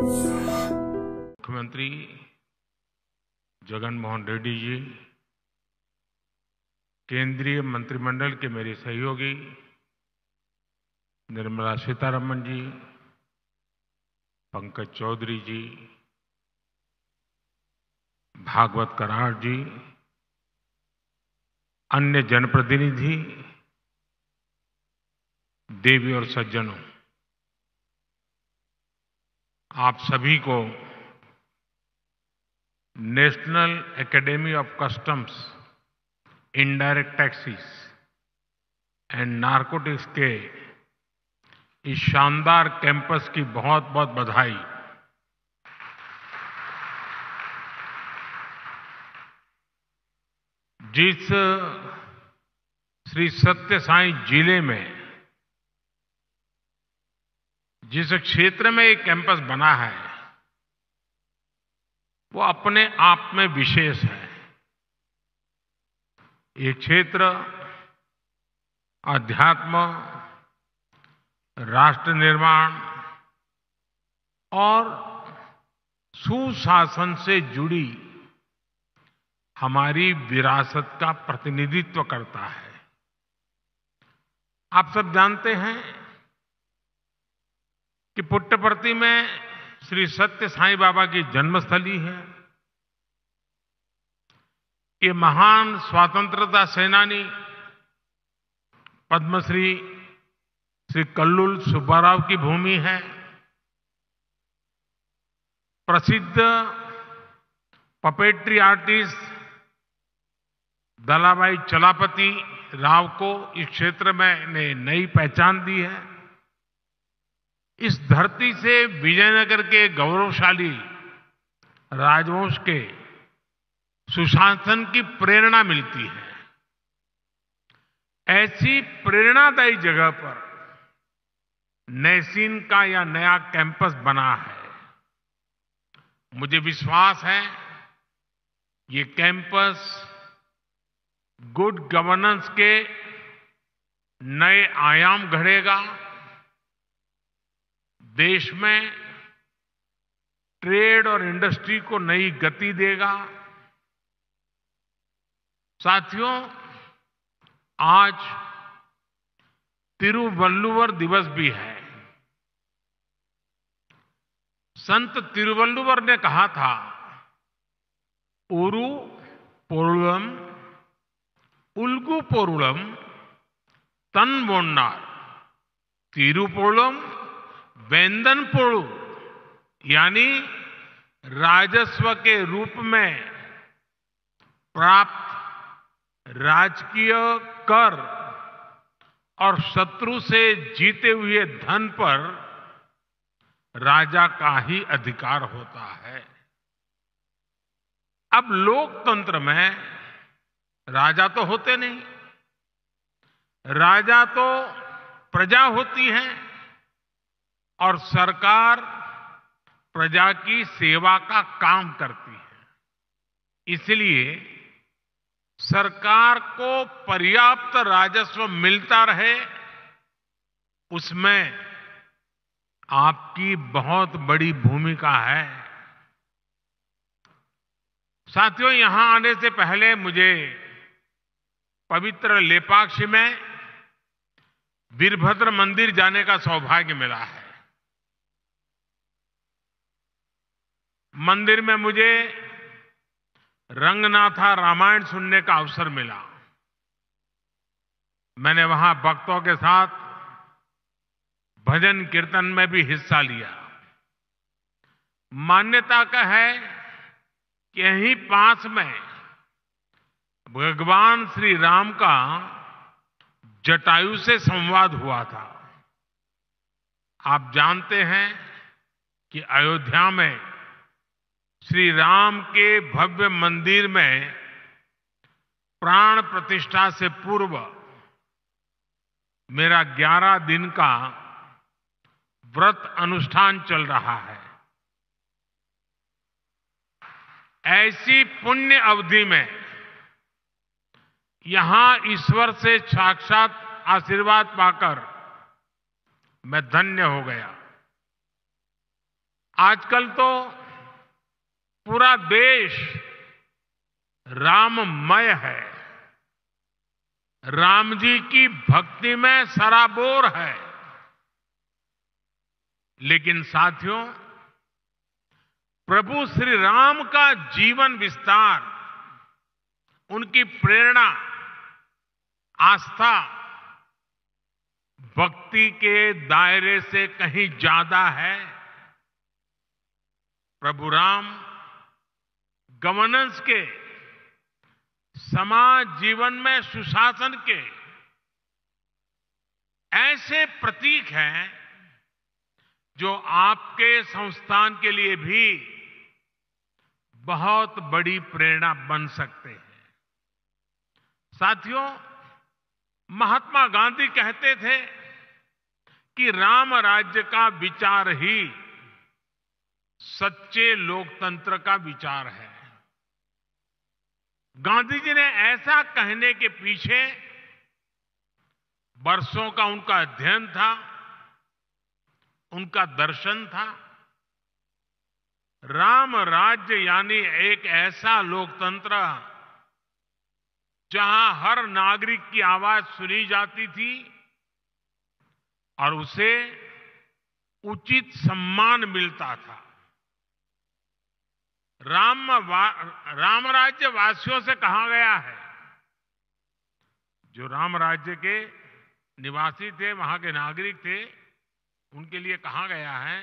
मुख्यमंत्री जगन मोहन रेड्डी जी, केंद्रीय मंत्रिमंडल के मेरे सहयोगी निर्मला सीतारमण जी, पंकज चौधरी जी, भागवत कराड़ जी, अन्य जनप्रतिनिधि, देवी और सज्जनों, आप सभी को national academy of customs, indirect taxes and narcotics के इस शानदार कैंपस की बहुत बहुत बधाई। जिस श्री सत्य साई जिले में जिस क्षेत्र में एक कैंपस बना है वो अपने आप में विशेष है। ये क्षेत्र अध्यात्म, राष्ट्र निर्माण और सुशासन से जुड़ी हमारी विरासत का प्रतिनिधित्व करता है। आप सब जानते हैं कि पुट्टपर्ती में श्री सत्य साईं बाबा की जन्मस्थली है। ये महान स्वतंत्रता सेनानी पद्मश्री श्री कल्लुल सुब्बाराव की भूमि है। प्रसिद्ध पपेट्री आर्टिस्ट दलाभाई चलापति राव को इस क्षेत्र में ने नई पहचान दी है। इस धरती से विजयनगर के गौरवशाली राजवंश के सुशासन की प्रेरणा मिलती है। ऐसी प्रेरणादायी जगह पर नैसीन का यह नया कैंपस बना है। मुझे विश्वास है ये कैंपस गुड गवर्नेंस के नए आयाम गढ़ेगा, देश में ट्रेड और इंडस्ट्री को नई गति देगा। साथियों, आज तिरुवल्लुवर दिवस भी है। संत तिरुवल्लुवर ने कहा था, उरु पोरुलम उल्गु पोरुलम तन तिरुपोलम वेंदन पोड़ू, यानी राजस्व के रूप में प्राप्त राजकीय कर और शत्रु से जीते हुए धन पर राजा का ही अधिकार होता है। अब लोकतंत्र में राजा तो होते नहीं, राजा तो प्रजा होती है और सरकार प्रजा की सेवा का काम करती है। इसलिए सरकार को पर्याप्त राजस्व मिलता रहे, उसमें आपकी बहुत बड़ी भूमिका है। साथियों, यहां आने से पहले मुझे पवित्र लेपाक्षी में वीरभद्र मंदिर जाने का सौभाग्य मिला है। मंदिर में मुझे रंगनाथा रामायण सुनने का अवसर मिला। मैंने वहां भक्तों के साथ भजन कीर्तन में भी हिस्सा लिया। मान्यता का है कि यहीं पास में भगवान श्री राम का जटायु से संवाद हुआ था। आप जानते हैं कि अयोध्या में श्री राम के भव्य मंदिर में प्राण प्रतिष्ठा से पूर्व मेरा 11 दिन का व्रत अनुष्ठान चल रहा है। ऐसी पुण्य अवधि में यहां ईश्वर से साक्षात आशीर्वाद पाकर मैं धन्य हो गया। आजकल तो पूरा देश राममय है, राम जी की भक्ति में सराबोर है। लेकिन साथियों, प्रभु श्री राम का जीवन विस्तार, उनकी प्रेरणा, आस्था भक्ति के दायरे से कहीं ज्यादा है। प्रभु राम गवर्नेंस के, समाज जीवन में सुशासन के ऐसे प्रतीक हैं जो आपके संस्थान के लिए भी बहुत बड़ी प्रेरणा बन सकते हैं। साथियों, महात्मा गांधी कहते थे कि राम राज्य का विचार ही सच्चे लोकतंत्र का विचार है। गांधी जी ने ऐसा कहने के पीछे वर्षों का उनका अध्ययन था, उनका दर्शन था। राम राज्य यानी एक ऐसा लोकतंत्र जहां हर नागरिक की आवाज सुनी जाती थी और उसे उचित सम्मान मिलता था। राम राज्य वासियों से कहा गया है, जो राम राज्य के निवासी थे, वहां के नागरिक थे, उनके लिए कहा गया है,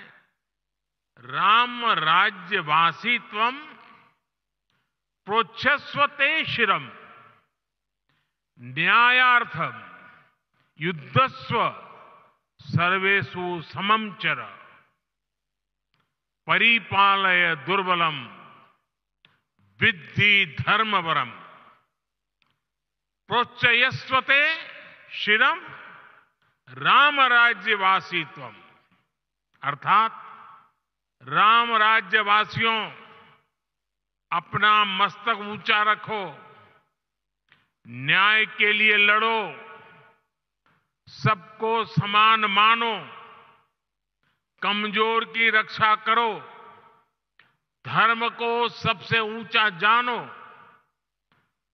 राम राज्य वासित्वम प्रोच्छस्वते शिरम न्यायार्थम युद्धस्व सर्वेषु समम चर परिपालय दुर्बलम विद्धि धर्मवरम प्रोच्चयस्वते शिरम राम राज्यवासीत्वम। अर्थात राम राज्यवासियों, अपना मस्तक ऊंचा रखो, न्याय के लिए लड़ो, सबको समान मानो, कमजोर की रक्षा करो, धर्म को सबसे ऊंचा जानो,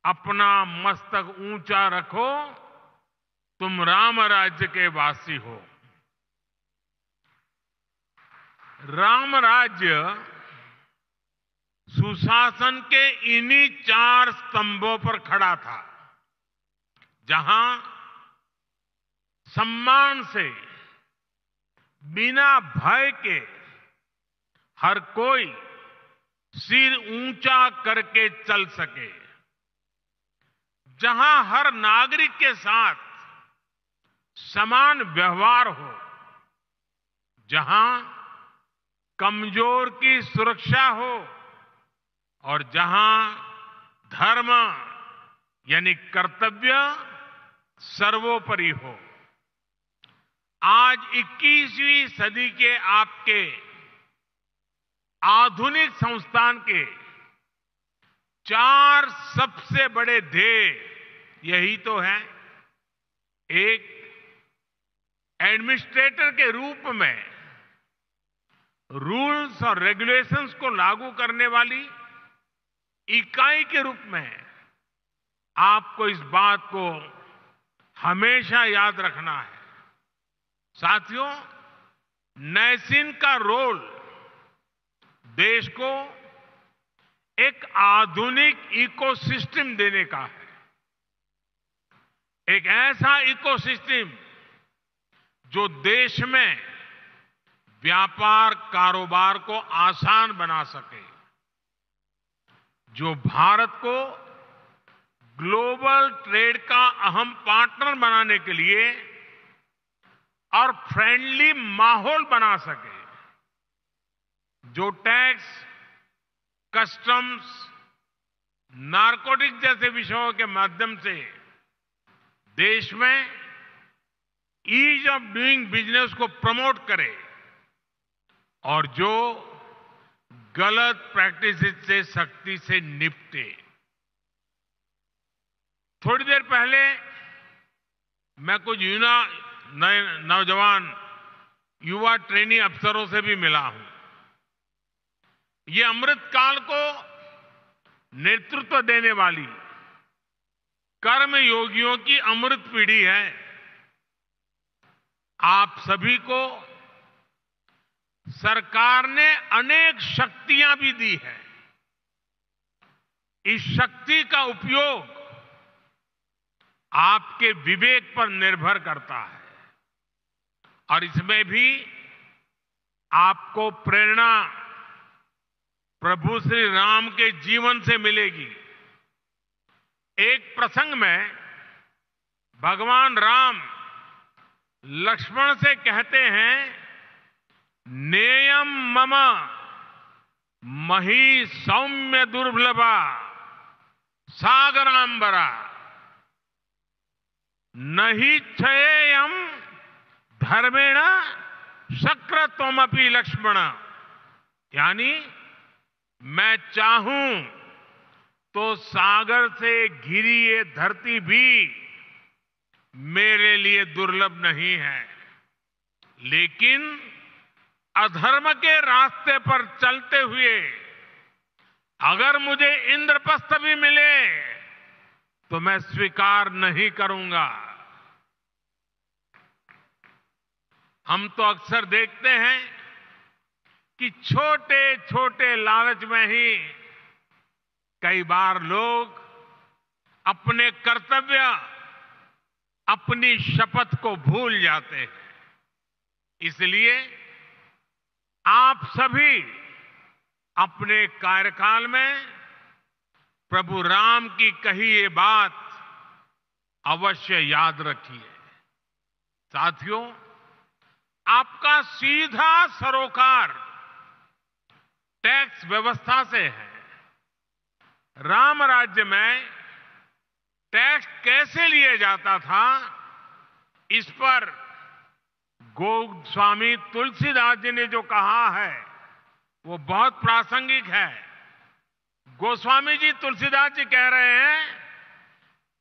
अपना मस्तक ऊंचा रखो, तुम राम राज्य के वासी हो। राम राज्य सुशासन के इन्हीं 4 स्तंभों पर खड़ा था, जहां सम्मान से, बिना भय के हर कोई सिर ऊंचा करके चल सके, जहां हर नागरिक के साथ समान व्यवहार हो, जहां कमजोर की सुरक्षा हो और जहां धर्म यानी कर्तव्य सर्वोपरि हो। आज 21वीं सदी के आपके आधुनिक संस्थान के 4 सबसे बड़े ध्येय यही तो है। एक, एडमिनिस्ट्रेटर के रूप में रूल्स और रेगुलेशंस को लागू करने वाली इकाई के रूप में आपको इस बात को हमेशा याद रखना है। साथियों, नैसिन का रोल देश को एक आधुनिक इकोसिस्टम देने का है। एक ऐसा इकोसिस्टम जो देश में व्यापार कारोबार को आसान बना सके, जो भारत को ग्लोबल ट्रेड का अहम पार्टनर बनाने के लिए और फ्रेंडली माहौल बना सके, जो टैक्स, कस्टम्स, नारकोटिक्स जैसे विषयों के माध्यम से देश में ईज ऑफ डूइंग बिजनेस को प्रमोट करे और जो गलत प्रैक्टिसेस से सख्ती से निपटे। थोड़ी देर पहले मैं कुछ नौजवान युवा ट्रेनी अफसरों से भी मिला हूं। ये अमृत काल को नेतृत्व देने वाली कर्म योगियों की अमृत पीढ़ी है। आप सभी को सरकार ने अनेक शक्तियां भी दी है। इस शक्ति का उपयोग आपके विवेक पर निर्भर करता है और इसमें भी आपको प्रेरणा प्रभु श्री राम के जीवन से मिलेगी। एक प्रसंग में भगवान राम लक्ष्मण से कहते हैं, नेयम मम मही सौम्य दुर्लभा सागरांबरा नहि क्षयेयम धर्मेण शक्रत्वमपि लक्ष्मण। यानी मैं चाहूं तो सागर से घिरी ये धरती भी मेरे लिए दुर्लभ नहीं है, लेकिन अधर्म के रास्ते पर चलते हुए अगर मुझे इंद्रप्रस्थ भी मिले तो मैं स्वीकार नहीं करूंगा। हम तो अक्सर देखते हैं कि छोटे छोटे लालच में ही कई बार लोग अपने कर्तव्य, अपनी शपथ को भूल जाते हैं। इसलिए आप सभी अपने कार्यकाल में प्रभु राम की कही ये बात अवश्य याद रखिए। साथियों, आपका सीधा सरोकार टैक्स व्यवस्था से है। राम राज्य में टैक्स कैसे लिया जाता था, इस पर गोस्वामी तुलसीदास जी ने जो कहा है वो बहुत प्रासंगिक है। गोस्वामी जी तुलसीदास जी कह रहे हैं,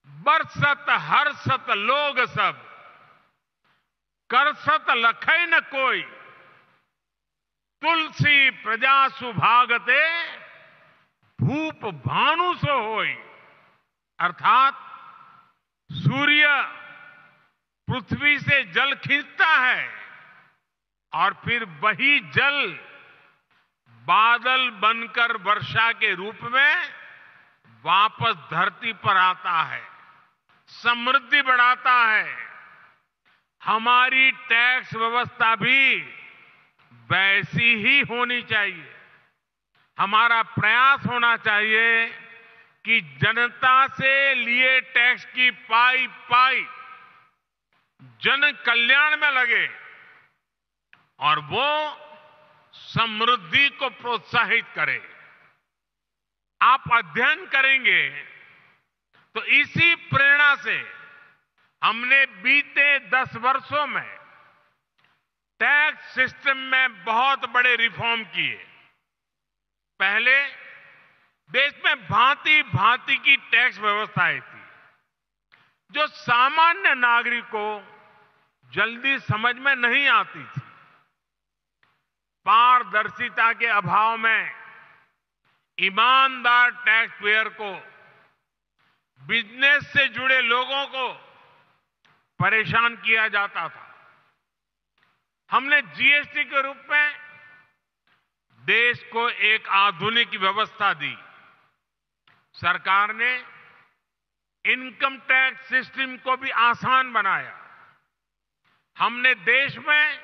बरसत हर्षत लोग सब करसत लखै न कोई, तुलसी प्रजा सुभागते भूप भानु सो होई। अर्थात सूर्य पृथ्वी से जल खींचता है और फिर वही जल बादल बनकर वर्षा के रूप में वापस धरती पर आता है, समृद्धि बढ़ाता है। हमारी टैक्स व्यवस्था भी वैसी ही होनी चाहिए। हमारा प्रयास होना चाहिए कि जनता से लिए टैक्स की पाई पाई जन कल्याण में लगे और वो समृद्धि को प्रोत्साहित करे। आप अध्ययन करेंगे तो इसी प्रेरणा से हमने बीते 10 वर्षों में टैक्स सिस्टम में बहुत बड़े रिफॉर्म किए। पहले देश में भांति भांति की टैक्स व्यवस्थाएं थी जो सामान्य नागरिक को जल्दी समझ में नहीं आती थी। पारदर्शिता के अभाव में ईमानदार टैक्स पेयर को, बिजनेस से जुड़े लोगों को परेशान किया जाता था। हमने जीएसटी के रूप में देश को एक आधुनिक व्यवस्था दी। सरकार ने इनकम टैक्स सिस्टम को भी आसान बनाया। हमने देश में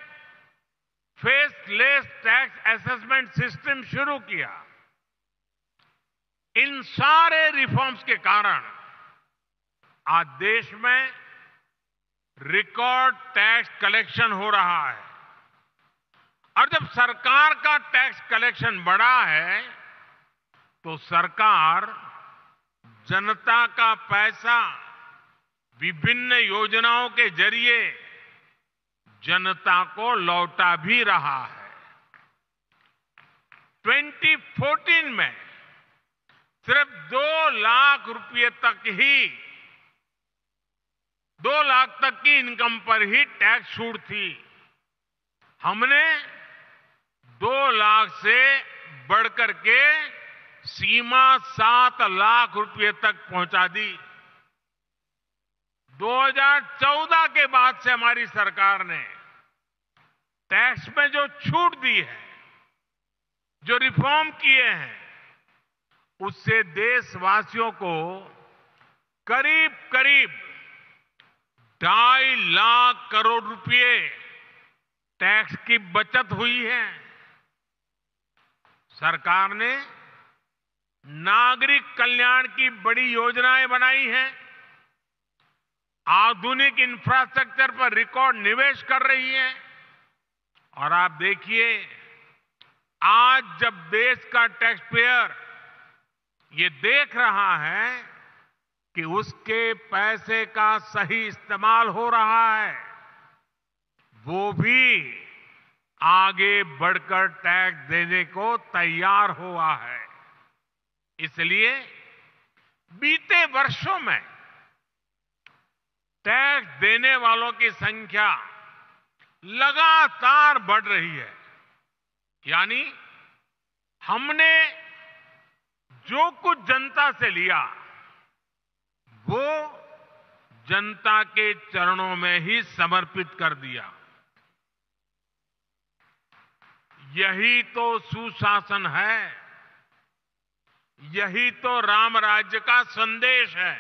फेसलेस टैक्स असेसमेंट सिस्टम शुरू किया। इन सारे रिफॉर्म्स के कारण आज देश में रिकॉर्ड टैक्स कलेक्शन हो रहा है और जब सरकार का टैक्स कलेक्शन बढ़ा है तो सरकार जनता का पैसा विभिन्न योजनाओं के जरिए जनता को लौटा भी रहा है। 2014 में सिर्फ 2 लाख रुपए तक ही 2 लाख तक की इनकम पर ही टैक्स छूट थी। हमने 2 लाख से बढ़कर के सीमा 7 लाख रुपए तक पहुंचा दी। 2014 के बाद से हमारी सरकार ने टैक्स में जो छूट दी है, जो रिफॉर्म किए हैं, उससे देशवासियों को करीब करीब 2.5 लाख करोड़ रुपए टैक्स की बचत हुई है। सरकार ने नागरिक कल्याण की बड़ी योजनाएं बनाई हैं, आधुनिक इंफ्रास्ट्रक्चर पर रिकॉर्ड निवेश कर रही है। और आप देखिए, आज जब देश का टैक्स पेयर ये देख रहा है कि उसके पैसे का सही इस्तेमाल हो रहा है, वो भी आगे बढ़कर टैक्स देने को तैयार हुआ है। इसलिए बीते वर्षों में टैक्स देने वालों की संख्या लगातार बढ़ रही है। यानी हमने जो कुछ जनता से लिया, वो जनता के चरणों में ही समर्पित कर दिया। यही तो सुशासन है, यही तो राम राज्य का संदेश है।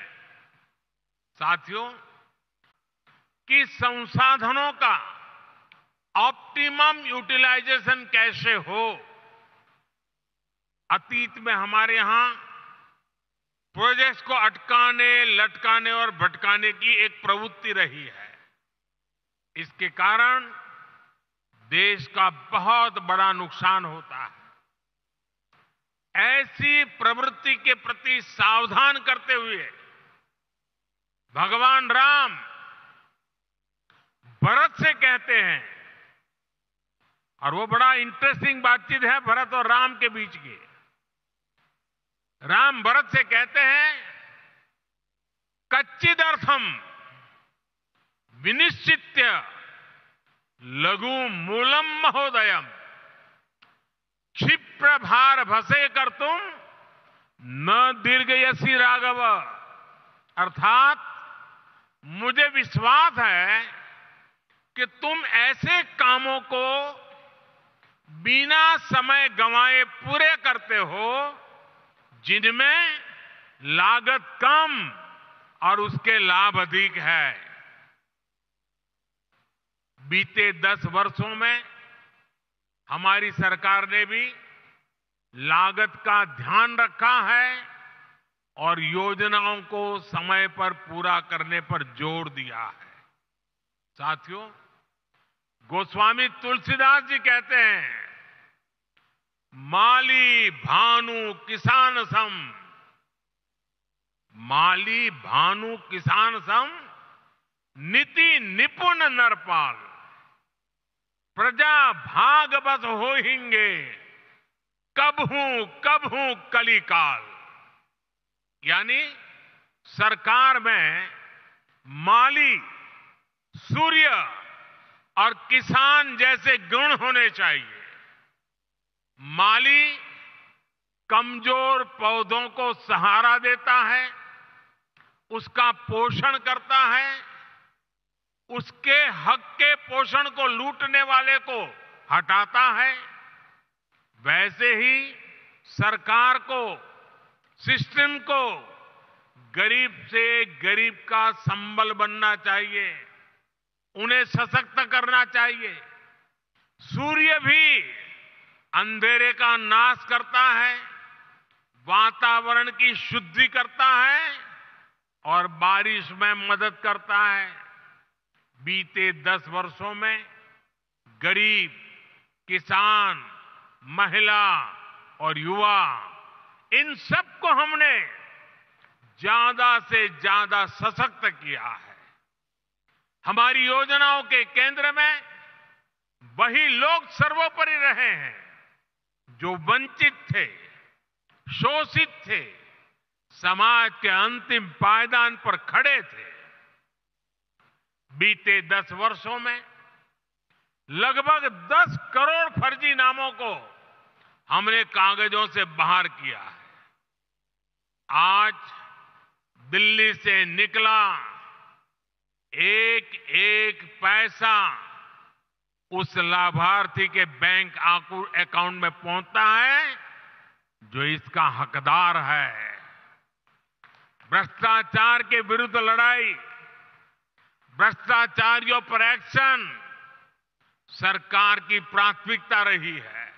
साथियों, कि संसाधनों का ऑप्टिमम यूटिलाइजेशन कैसे हो। अतीत में हमारे यहां प्रोजेक्ट्स को अटकाने, लटकाने और भटकाने की एक प्रवृत्ति रही है। इसके कारण देश का बहुत बड़ा नुकसान होता है। ऐसी प्रवृत्ति के प्रति सावधान करते हुए भगवान राम भरत से कहते हैं, और वो बड़ा इंटरेस्टिंग बातचीत है भरत और राम के बीच की। राम भरत से कहते हैं, कच्चिदर्थम विनिश्चित्य लघु मूलम महोदयम क्षिप्र भार भसे कर तुम न दीर्घयसी राघव। अर्थात मुझे विश्वास है कि तुम ऐसे कामों को बिना समय गंवाए पूरे करते हो जिनमें लागत कम और उसके लाभ अधिक है। बीते 10 वर्षों में हमारी सरकार ने भी लागत का ध्यान रखा है और योजनाओं को समय पर पूरा करने पर जोर दिया है। साथियों, गोस्वामी तुलसीदास जी कहते हैं, माली भानु किसान सम, माली भानु किसान सम नीति निपुण नरपाल, प्रजा भाग बस होहिंगे कबहू कलिकाल। यानी सरकार में माली, सूर्य और किसान जैसे गुण होने चाहिए। माली कमजोर पौधों को सहारा देता है, उसका पोषण करता है, उसके हक के पोषण को लूटने वाले को हटाता है। वैसे ही सरकार को, सिस्टम को गरीब से गरीब का संबल बनना चाहिए, उन्हें सशक्त करना चाहिए। सूर्य भी अंधेरे का नाश करता है, वातावरण की शुद्धि करता है और बारिश में मदद करता है। बीते 10 वर्षों में गरीब, किसान, महिला और युवा, इन सबको हमने ज्यादा से ज्यादा सशक्त किया है। हमारी योजनाओं के केंद्र में वही लोग सर्वोपरि रहे हैं जो वंचित थे, शोषित थे, समाज के अंतिम पायदान पर खड़े थे। बीते 10 वर्षों में लगभग 10 करोड़ फर्जी नामों को हमने कागजों से बाहर किया है। आज दिल्ली से निकला एक एक पैसा उस लाभार्थी के बैंक अकाउंट में पहुंचता है जो इसका हकदार है। भ्रष्टाचार के विरुद्ध लड़ाई, भ्रष्टाचारियों पर एक्शन सरकार की प्राथमिकता रही है।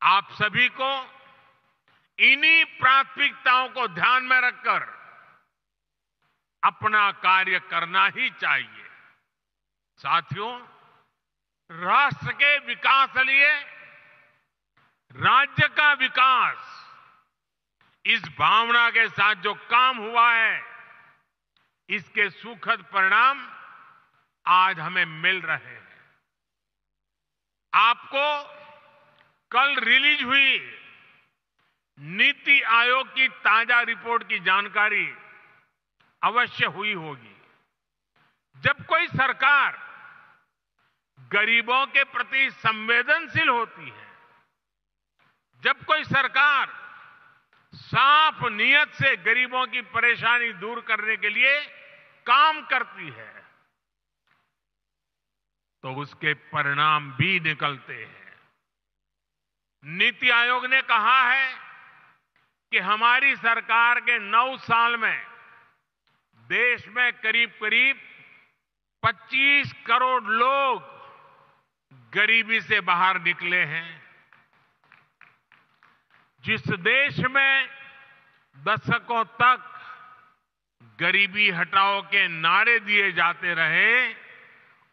आप सभी को इन्हीं प्राथमिकताओं को ध्यान में रखकर अपना कार्य करना ही चाहिए। साथियों, राष्ट्र के विकास के लिए राज्य का विकास, इस भावना के साथ जो काम हुआ है, इसके सुखद परिणाम आज हमें मिल रहे हैं। आपको कल रिलीज हुई नीति आयोग की ताजा रिपोर्ट की जानकारी अवश्य हुई होगी। जब कोई सरकार गरीबों के प्रति संवेदनशील होती है, जब कोई सरकार साफ नियत से गरीबों की परेशानी दूर करने के लिए काम करती है, तो उसके परिणाम भी निकलते हैं। नीति आयोग ने कहा है कि हमारी सरकार के 9 साल में देश में करीब करीब 25 करोड़ लोग गरीबी से बाहर निकले हैं। जिस देश में दशकों तक गरीबी हटाओ के नारे दिए जाते रहे,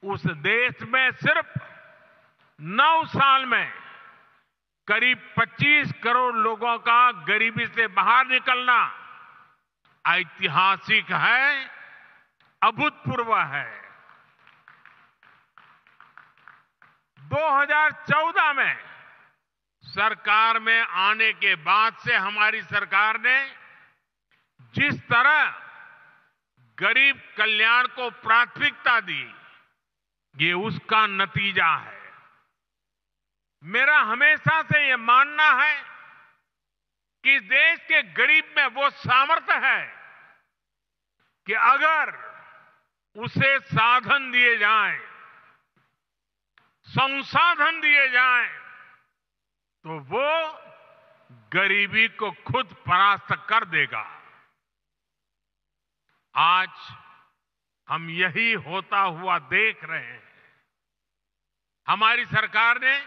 उस देश में सिर्फ 9 साल में करीब 25 करोड़ लोगों का गरीबी से बाहर निकलना ऐतिहासिक है, अभूतपूर्व है। 2014 में सरकार में आने के बाद से हमारी सरकार ने जिस तरह गरीब कल्याण को प्राथमिकता दी, ये उसका नतीजा है। मेरा हमेशा से ये मानना है कि देश के गरीब में वो सामर्थ्य है कि अगर उसे साधन दिए जाएं, संसाधन दिए जाएं, तो वो गरीबी को खुद परास्त कर देगा। आज हम यही होता हुआ देख रहे हैं। हमारी सरकार ने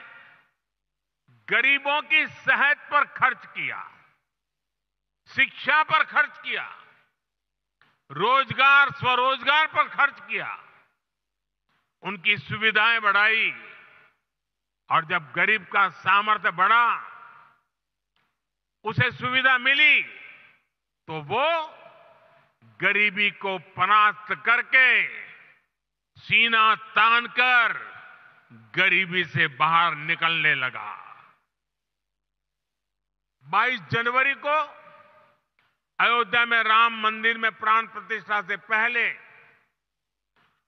गरीबों की सेहत पर खर्च किया, शिक्षा पर खर्च किया, रोजगार स्वरोजगार पर खर्च किया, उनकी सुविधाएं बढ़ाई, और जब गरीब का सामर्थ्य बढ़ा, उसे सुविधा मिली, तो वो गरीबी को परास्त करके सीना तानकर गरीबी से बाहर निकलने लगा। 22 जनवरी को अयोध्या में राम मंदिर में प्राण प्रतिष्ठा से पहले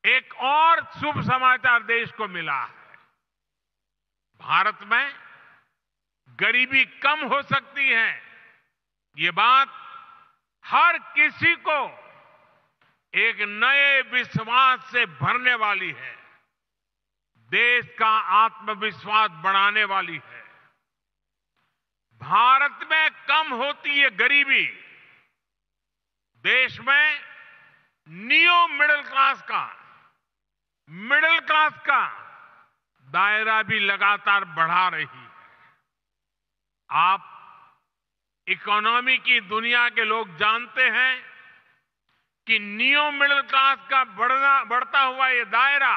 एक और शुभ समाचार देश को मिला है। भारत में गरीबी कम हो सकती है, ये बात हर किसी को एक नए विश्वास से भरने वाली है, देश का आत्मविश्वास बढ़ाने वाली है। भारत में कम होती है गरीबी, देश में नियो मिडिल क्लास का दायरा भी लगातार बढ़ा रही है। आप इकोनॉमी की दुनिया के लोग जानते हैं कि नियो मिडिल क्लास का बढ़ता हुआ ये दायरा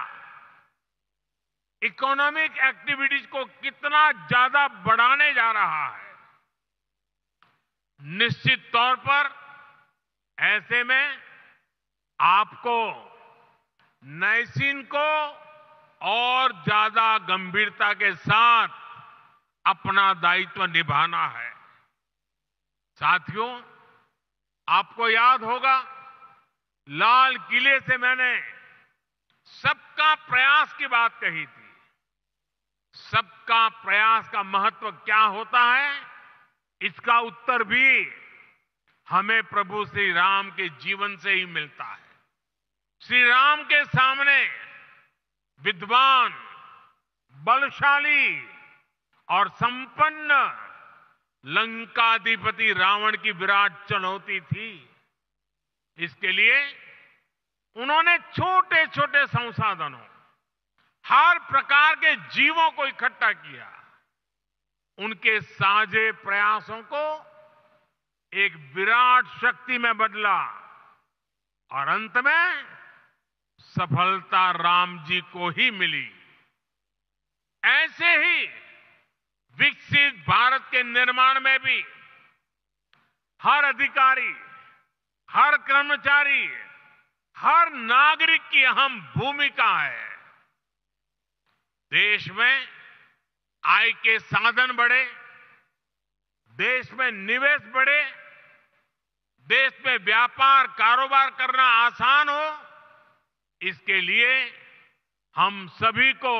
इकोनॉमिक एक्टिविटीज को कितना ज्यादा बढ़ाने जा रहा है। निश्चित तौर पर ऐसे में आपको नैसीन को और ज्यादा गंभीरता के साथ अपना दायित्व निभाना है। साथियों, आपको याद होगा, लाल किले से मैंने सबका प्रयास की बात कही थी। सबका प्रयास का महत्व क्या होता है, इसका उत्तर भी हमें प्रभु श्री राम के जीवन से ही मिलता है। श्री राम के सामने विद्वान, बलशाली और संपन्न लंकाधिपति रावण की विराट चुनौती थी। इसके लिए उन्होंने छोटे छोटे संसाधनों, हर प्रकार के जीवों को इकट्ठा किया, उनके साझे प्रयासों को एक विराट शक्ति में बदला और अंत में सफलता राम जी को ही मिली। ऐसे ही विकसित भारत के निर्माण में भी हर अधिकारी, हर कर्मचारी, हर नागरिक की अहम भूमिका है। देश में आय के साधन बढ़े, देश में निवेश बढ़े, देश में व्यापार कारोबार करना आसान हो, इसके लिए हम सभी को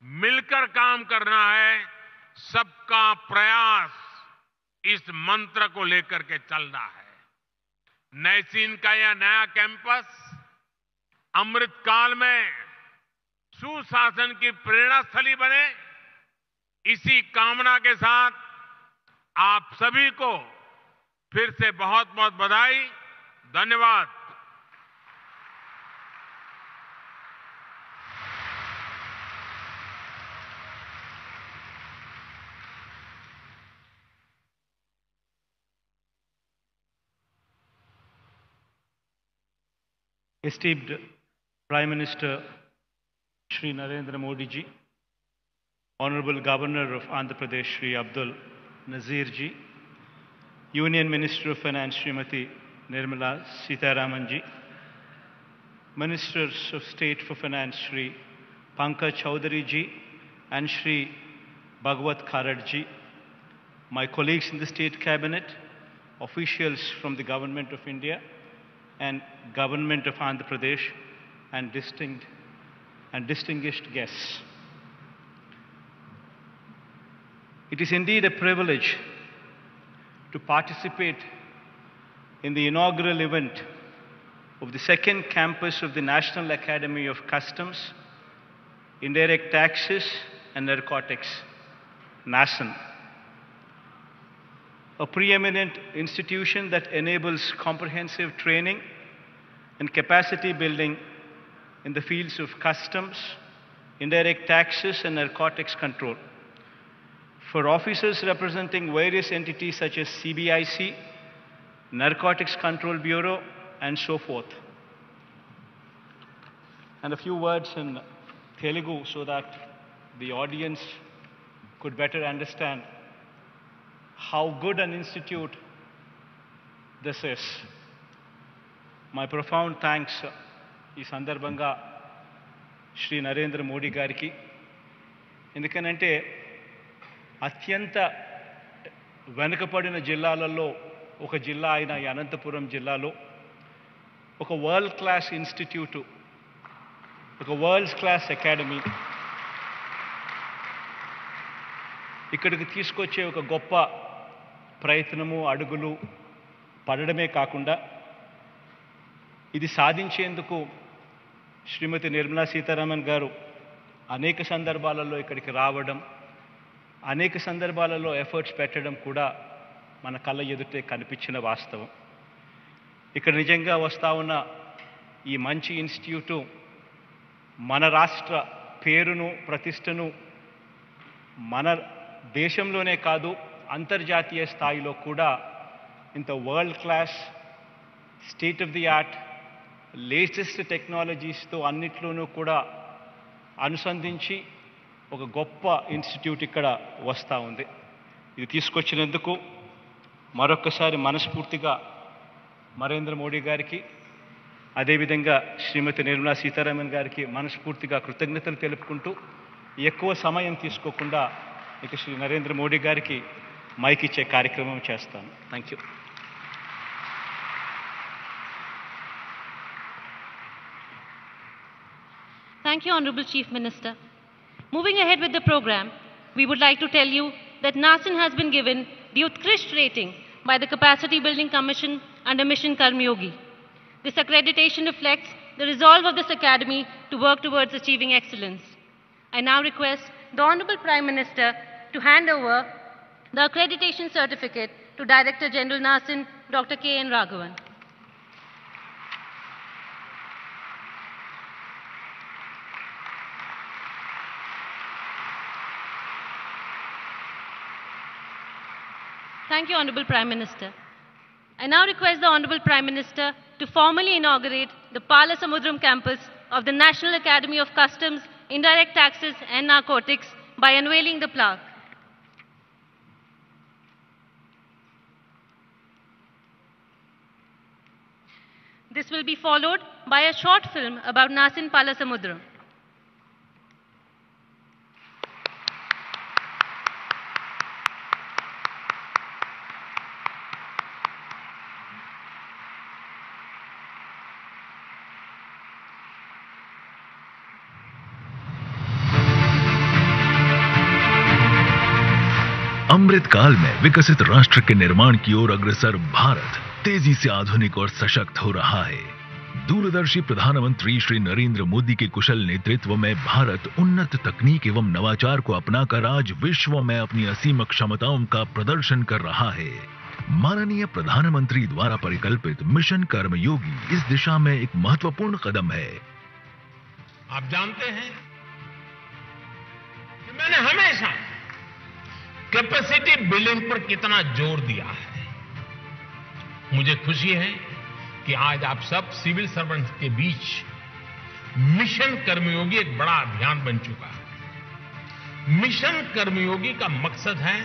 मिलकर काम करना है। सबका प्रयास, इस मंत्र को लेकर के चलना है। नैसीन का यह नया कैंपस अमृत काल में सुशासन की प्रेरणा स्थली बने, इसी कामना के साथ आप सभी को फिर से बहुत बहुत बधाई, धन्यवाद। Esteemed Prime Minister Shri Narendra Modi ji, Honorable Governor of Andhra Pradesh Shri Abdul Nazir ji, Union Minister of Finance Srimati Nirmala Sitharaman ji, Ministers of State for Finance Shri Pankaj Chaudhary ji and Shri Bhagwat Kharad ji, my colleagues in the State Cabinet, officials from the Government of India and Government of Andhra Pradesh, and distinguished guests. It is indeed a privilege to participate in the inaugural event of the second campus of the National Academy of Customs, Indirect Taxes and Narcotics, NACIN, a preeminent institution that enables comprehensive training and capacity building in the fields of customs, indirect taxes, and narcotics control. For officers representing various entities such as CBIC, Narcotics Control Bureau, and so forth. And a few words in Telugu so that the audience could better understand how good an institute this is. My profound thanks ఈ సందర్భంగా శ్రీ నరేంద్ర మోడీ గారికి. ఎందుకనంటే అత్యంత వెనుకబడిన జిల్లాలలో ఒక జిల్లా అయిన ఈ అనంతపురం జిల్లాలో ఒక వరల్డ్ క్లాస్ ఇన్స్టిట్యూటు, ఒక వరల్డ్ క్లాస్ అకాడమీ ఇక్కడికి తీసుకొచ్చే ఒక గొప్ప ప్రయత్నము, అడుగులు పడడమే కాకుండా ఇది సాధించేందుకు శ్రీమతి నిర్మలా సీతారామన్ గారు అనేక సందర్భాలలో ఇక్కడికి రావడం, అనేక సందర్భాలలో ఎఫర్ట్స్ పెట్టడం కూడా మన కళ్ళ ఎదుటే కనిపించిన వాస్తవం. ఇక్కడ నిజంగా వస్తూ ఉన్న ఈ మంచి ఇన్స్టిట్యూటు మన రాష్ట్ర పేరును, ప్రతిష్టను మన దేశంలోనే కాదు అంతర్జాతీయ స్థాయిలో కూడా ఇంత world class, state of the art, latest టెక్నాలజీస్తో అన్నిట్లోనూ కూడా అనుసంధించి ఒక గొప్ప ఇన్స్టిట్యూట్ ఇక్కడ వస్తూ ఉంది. ఇది తీసుకొచ్చినందుకు మరొక్కసారి మనస్ఫూర్తిగా నరేంద్ర మోడీ గారికి, అదేవిధంగా శ్రీమతి నిర్మలా సీతారామన్ గారికి మనస్ఫూర్తిగా కృతజ్ఞతలు తెలుపుకుంటూ ఎక్కువ సమయం తీసుకోకుండా ఇక శ్రీ నరేంద్ర మోడీ గారికి మైక్ ఇచ్చే కార్యక్రమం చేస్తాను. Thank you. Thank you, Honorable Chief Minister. Moving ahead with the program, we would like to tell you that Nasin has been given the Utkrisht rating by the Capacity Building Commission under Mission Karmyogi. This accreditation reflects the resolve of this academy to work towards achieving excellence. I now request the Honorable Prime Minister to hand over the accreditation certificate to Director General Nasin, Dr. K.N. Raghavan. Thank you, Honorable Prime Minister. I now request the Honorable Prime Minister to formally inaugurate the Palasamudram campus of the National Academy of Customs, Indirect Taxes and Narcotics by unveiling the plaque. This will be followed by a short film about Nasin Palasamudram. अमृत काल में विकसित राष्ट्र के निर्माण की ओर अग्रसर भारत तेजी से आधुनिक और सशक्त हो रहा है। दूरदर्शी प्रधानमंत्री श्री नरेंद्र मोदी के कुशल नेतृत्व में भारत उन्नत तकनीक एवं नवाचार को अपनाकर आज विश्व में अपनी असीम क्षमताओं का प्रदर्शन कर रहा है। माननीय प्रधानमंत्री द्वारा परिकल्पित मिशन कर्मयोगी इस दिशा में एक महत्वपूर्ण कदम है। आप जानते हैं कि मैंने हमेशा कैपेसिटी बिल्डिंग पर कितना जोर दिया है। मुझे खुशी है कि आज आप सब सिविल सर्वेंट्स के बीच मिशन कर्मयोगी एक बड़ा अभियान बन चुका है। मिशन कर्मयोगी का मकसद है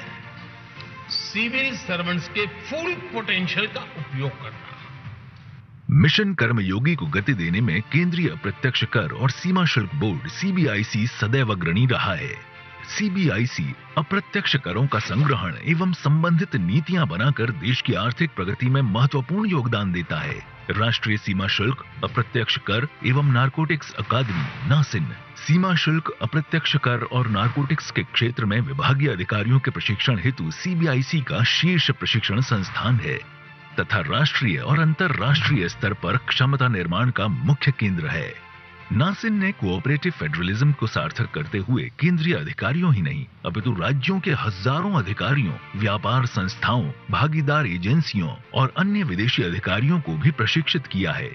सिविल सर्वेंट्स के फुल पोटेंशियल का उपयोग करना। मिशन कर्मयोगी को गति देने में केंद्रीय अप्रत्यक्ष कर और सीमा शुल्क बोर्ड सीबीआईसी सदैव अग्रणी रहा है। सीबीआईसी अप्रत्यक्ष करों का संग्रहण एवं संबंधित नीतियां बनाकर देश की आर्थिक प्रगति में महत्वपूर्ण योगदान देता है। राष्ट्रीय सीमा शुल्क, अप्रत्यक्ष कर एवं नारकोटिक्स अकादमी नासिन सीमा शुल्क, अप्रत्यक्ष कर और नारकोटिक्स के क्षेत्र में विभागीय अधिकारियों के प्रशिक्षण हेतु सीबीआईसी का शीर्ष प्रशिक्षण संस्थान है तथा राष्ट्रीय और अंतर्राष्ट्रीय स्तर पर क्षमता निर्माण का मुख्य केंद्र है। नासिन ने कोऑपरेटिव फेडरलिज्म को सार्थक करते हुए केंद्रीय अधिकारियों ही नहीं अपितु राज्यों के हजारों अधिकारियों, व्यापार संस्थाओं, भागीदार एजेंसियों और अन्य विदेशी अधिकारियों को भी प्रशिक्षित किया है।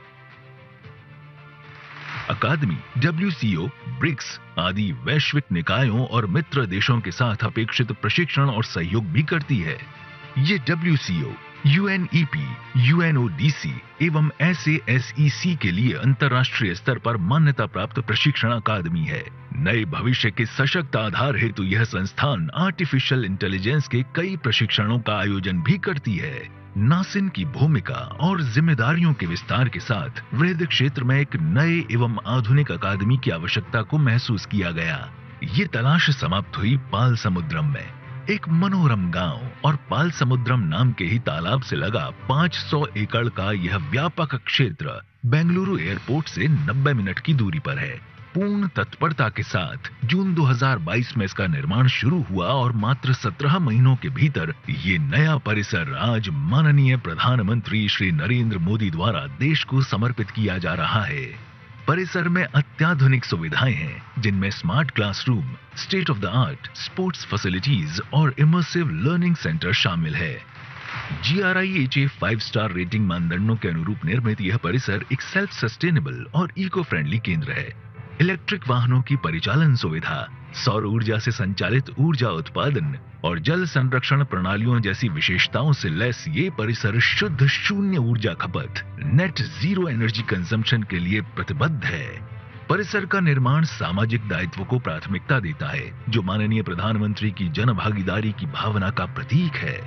अकादमी WCO, ब्रिक्स आदि वैश्विक निकायों और मित्र देशों के साथ अपेक्षित प्रशिक्षण और सहयोग भी करती है। ये WCO, UNEP, UNODC एवं SASEC के लिए अंतर्राष्ट्रीय स्तर पर मान्यता प्राप्त प्रशिक्षण अकादमी है। नए भविष्य के सशक्त आधार हेतु यह संस्थान आर्टिफिशियल इंटेलिजेंस के कई प्रशिक्षणों का आयोजन भी करती है। नासिन की भूमिका और जिम्मेदारियों के विस्तार के साथ वृहद क्षेत्र में एक नए एवं आधुनिक अकादमी की आवश्यकता को महसूस किया गया। ये तलाश समाप्त हुई पालसमुद्रम में। एक मनोरम गांव और पालसमुद्रम नाम के ही तालाब से लगा 500 एकड़ का यह व्यापक क्षेत्र बेंगलुरु एयरपोर्ट से 90 मिनट की दूरी पर है। पूर्ण तत्परता के साथ जून 2022 में इसका निर्माण शुरू हुआ और मात्र 17 महीनों के भीतर ये नया परिसर आज माननीय प्रधानमंत्री श्री नरेंद्र मोदी द्वारा देश को समर्पित किया जा रहा है। परिसर में अत्याधुनिक सुविधाएं हैं जिनमें smart classroom, state of the art sports facilities और इमर्सिव लर्निंग सेंटर शामिल है। GRIHA 5 स्टार रेटिंग मानदंडों के अनुरूप निर्मित यह परिसर एक सेल्फ सस्टेनेबल और इको फ्रेंडली केंद्र है। इलेक्ट्रिक वाहनों की परिचालन सुविधा, सौर ऊर्जा से संचालित ऊर्जा उत्पादन और जल संरक्षण प्रणालियों जैसी विशेषताओं से लैस ये परिसर शुद्ध शून्य ऊर्जा खपत नेट जीरो एनर्जी कंजम्पशन के लिए प्रतिबद्ध है। परिसर का निर्माण सामाजिक दायित्व को प्राथमिकता देता है जो माननीय प्रधानमंत्री की जन भागीदारी की भावना का प्रतीक है।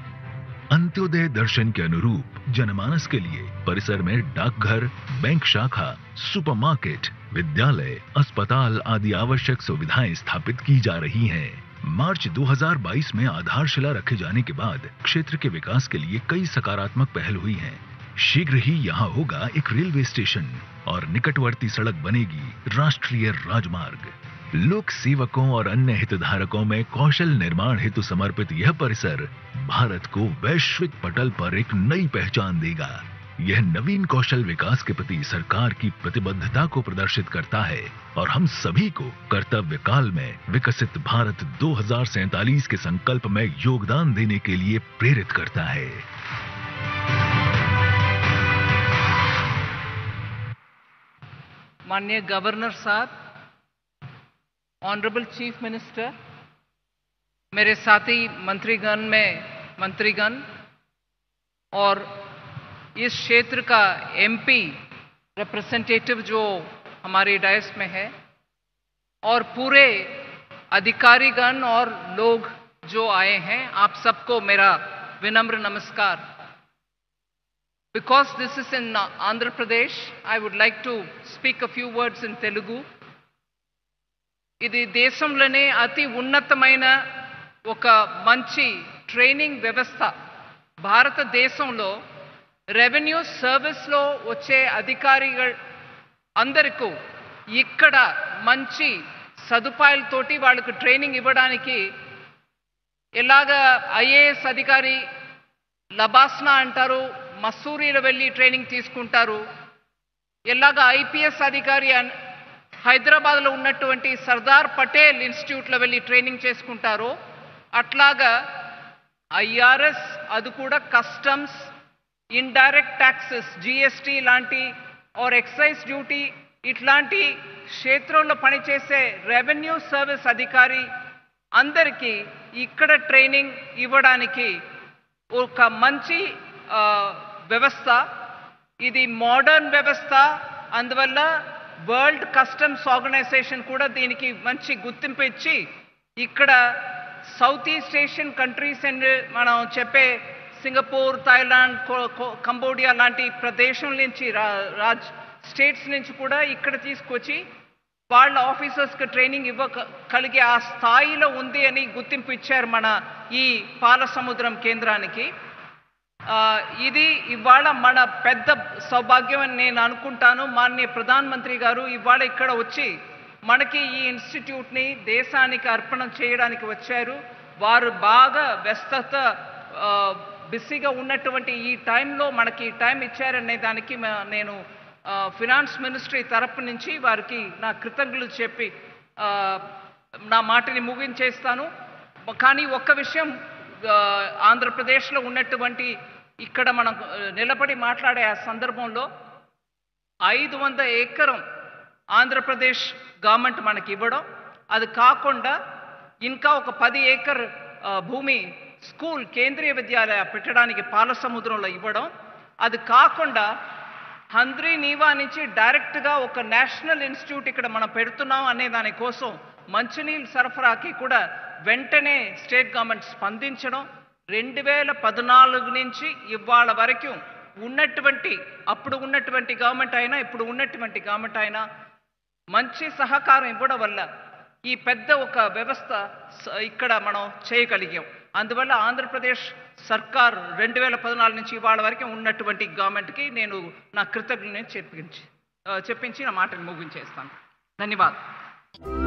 अंत्योदय दर्शन के अनुरूप जनमानस के लिए परिसर में डाकघर, बैंक शाखा, सुपरमार्केट, विद्यालय, अस्पताल आदि आवश्यक सुविधाएं स्थापित की जा रही हैं। मार्च 2022 में आधारशिला रखे जाने के बाद क्षेत्र के विकास के लिए कई सकारात्मक पहल हुई हैं। शीघ्र ही यहाँ होगा एक रेलवे स्टेशन और निकटवर्ती सड़क बनेगी राष्ट्रीय राजमार्ग। लोक सेवकों और अन्य हितधारकों में कौशल निर्माण हेतु समर्पित यह परिसर भारत को वैश्विक पटल पर एक नई पहचान देगा। यह नवीन कौशल विकास के प्रति सरकार की प्रतिबद्धता को प्रदर्शित करता है और हम सभी को कर्तव्य काल में विकसित भारत 2047 के संकल्प में योगदान देने के लिए प्रेरित करता है। माननीय गवर्नर साहब, ऑनरेबल चीफ मिनिस्टर, मेरे साथी मंत्रीगण और इस क्षेत्र का एमपी रिप्रेजेंटेटिव जो हमारे डायस में है, और पूरे अधिकारीगण और लोग जो आए हैं, आप सबको मेरा विनम्र नमस्कार। Because this is in Andhra Pradesh, I would like to speak a few words in Telugu. ఇది దేశంలోనే అతి ఉన్నతమైన ఒక మంచి ట్రైనింగ్ వ్యవస్థ. భారతదేశంలో రెవెన్యూ సర్వీస్లో వచ్చే అధికారిகள் అందరికీ ఇక్కడ మంచి సదుపాయాలతోటి వాళ్ళకు ట్రైనింగ్ ఇవ్వడానికి ఎలాగా ఐఏఎస్ అధికారి లబాస్నా అంటారు, మసూరీలో వెళ్ళి ట్రైనింగ్ తీసుకుంటారు, ఎలాగా ఐపీఎస్ అధికారి హైదరాబాద్లో ఉన్నటువంటి సర్దార్ పటేల్ ఇన్స్టిట్యూట్లో వెళ్ళి ట్రైనింగ్ చేసుకుంటారో అట్లాగా ఐఆర్ఎస్, అది కూడా కస్టమ్స్, ఇండైరెక్ట్ ట్యాక్సెస్, జిఎస్టీ లాంటి ఆర్ ఎక్సైజ్ డ్యూటీ ఇట్లాంటి క్షేత్రంలో పనిచేసే రెవెన్యూ సర్వీస్ అధికారి అందరికీ ఇక్కడ ట్రైనింగ్ ఇవ్వడానికి ఒక మంచి వ్యవస్థ. ఇది మోడర్న్ వ్యవస్థ. అందువల్ల వరల్డ్ కస్టమ్స్ ఆర్గనైజేషన్ కూడా దీనికి మంచి గుర్తింపు ఇచ్చి ఇక్కడ south east Asian countries and మనం చెప్పే సింగపూర్, థాయిలాండ్, కంబోడియా లాంటి ప్రదేశం నుంచి స్టేట్స్ నుంచి కూడా ఇక్కడ తీసుకొచ్చి వాళ్ళ ఆఫీసర్స్కి ట్రైనింగ్ ఇవ్వగలిగే ఆ స్థాయిలో ఉంది అని గుర్తింపు ఇచ్చారు మన ఈ పాలసముద్రం కేంద్రానికి. ఇది ఇవాళ మన పెద్ద సౌభాగ్యం అని నేను అనుకుంటాను. మాన్య ప్రధానమంత్రి గారు ఇవాళ ఇక్కడ వచ్చి మనకి ఈ ఇన్స్టిట్యూట్ని దేశానికి అర్పణం చేయడానికి వచ్చారు. వారు బాగా వ్యస్తత బిజీగా ఉన్నటువంటి ఈ టైంలో మనకి టైం ఇచ్చారనే దానికి నేను ఫినాన్స్ మినిస్ట్రీ తరపు నుంచి వారికి నా కృతజ్ఞతలు చెప్పి నా మాటని ముగించేస్తాను. కానీ ఒక్క విషయం, ఆంధ్రప్రదేశ్లో ఉన్నటువంటి ఇక్కడ మనం నిలబడి మాట్లాడే ఆ సందర్భంలో 500 ఎకరం ఆంధ్రప్రదేశ్ గవర్నమెంట్ మనకి ఇవ్వడం, అది కాకుండా ఇంకా ఒక 10 ఏకర్ భూమి స్కూల్ కేంద్రీయ విద్యాలయ పెట్టడానికి పాలసముద్రంలో ఇవ్వడం, అది కాకుండా హంద్రీ నీవా నుంచి డైరెక్ట్గా ఒక నేషనల్ ఇన్స్టిట్యూట్ ఇక్కడ మనం పెడుతున్నాం అనే దానికోసం మంచినీళ్ళు సరఫరాకి కూడా వెంటనే స్టేట్ గవర్నమెంట్ స్పందించడం, 2014 నుంచి ఇవాళ వరకు అప్పుడు ఉన్నటువంటి గవర్నమెంట్ అయినా ఇప్పుడు ఉన్నటువంటి గవర్నమెంట్ అయినా మంచి సహకారం ఇవ్వడం వల్ల ఈ పెద్ద ఒక వ్యవస్థ ఇక్కడ మనం చేయగలిగాం. అందువల్ల ఆంధ్రప్రదేశ్ సర్కార్ 2014 నుంచి ఇవాళ వరకు ఉన్నటువంటి గవర్నమెంట్కి నేను నా కృతజ్ఞతను చెప్పించి నా మాటను ముగించేస్తాను. ధన్యవాదాలు.